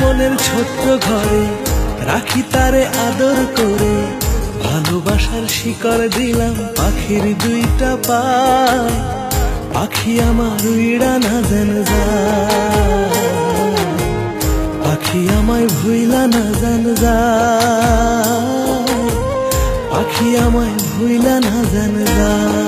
মনের ছোট্ট ঘরে রাখি তারে আদর করে, ভালোবাসার শিকড় দিলাম পাখির দুইটা পায়। পাখি আমার উইড়া না জান যায়, পাখি আমায় ভুইলা না জান যায়, পাখি আমায় ভুইলা না জান যায়।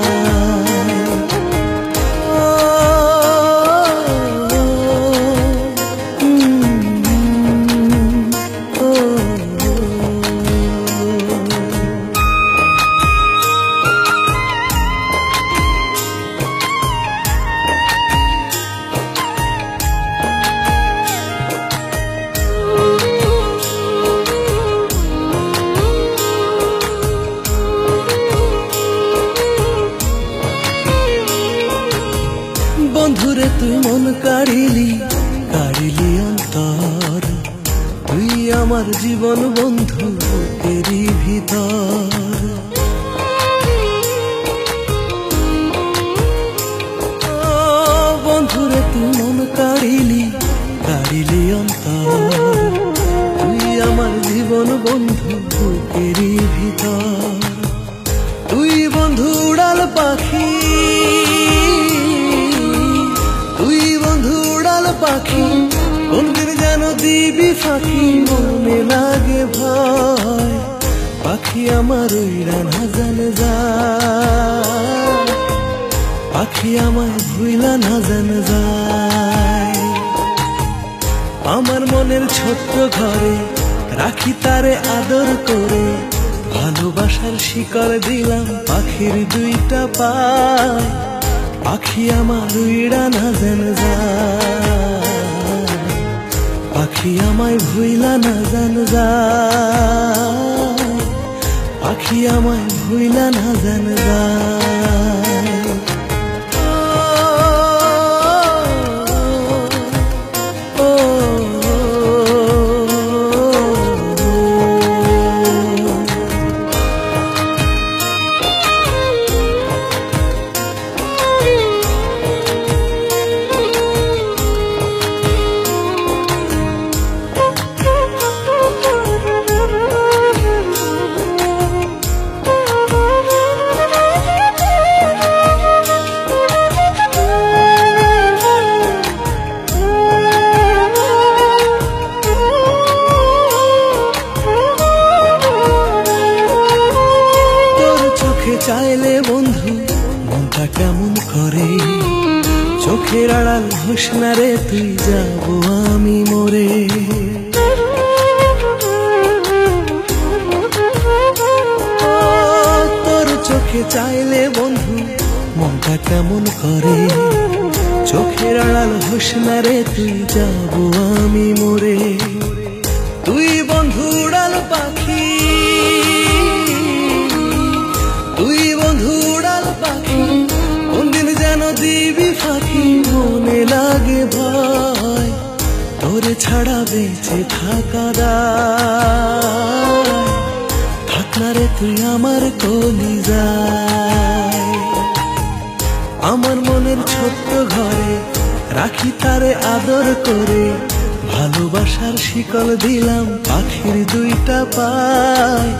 বন্ধুরে তুই মন কাড়িলি, কাড়িলি অন্তর, তুই আমার জীবন বন্ধু এরই ভিতর। বন্ধুরে তুই মন কাড়িলি, কাড়িলি অন্তর, তুই আমার জীবন বন্ধু এরই ভিতর। তুই বন্ধু উড়াল পাখি, পাখি কোনদিন যেন দিবি ফাঁকি, মনে লাগে ভয়। পাখি আমার উইড়া না জান যায়, পাখি আমায় ভুইলা না জান যায়। আমার মনের ছোট্ট ঘরে রাখি তারে আদর করে, ভালোবাসার শিকড় দিলাম পাখির দুইটা পায়। পাখি আমার উইড়া না জান যায়, পাখি আমায় ভুইলা না জান যায়, পাখি আমায় ভুইলা না জান যায়। চাইলে বন্ধু মনটা কেমন করে, চোখের আড়াল হোস না রে তুই, যাব আমি মরে। তোর চোখে চাইলে বন্ধু মনটা কেমন করে, চোখের আড়াল হোস না রে তুই, যাব আমি মরে। তুই বন্ধু উড়াল পাখি, তুই বন্ধু উড়াল পাখি কোনদিন যেন দিবি ফাঁকি, মনে লাগে ভয়। তোরে ছাড়া বেঁচে থাকা দায়, থাক না রে তুই আমার কলিজায়। আমার মনের ছোট্ট ঘরে রাখি তারে আদর করে, ভালোবাসার শিকল দিলাম পাখির দুইটা পায়।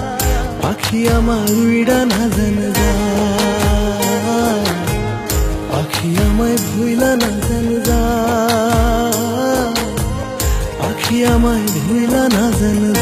পাখি আমার উইড়া না জান যায়, পাখি আমায় ভুইলা না জান যায়, পাখি আমায় ভুইলা না জান যায়।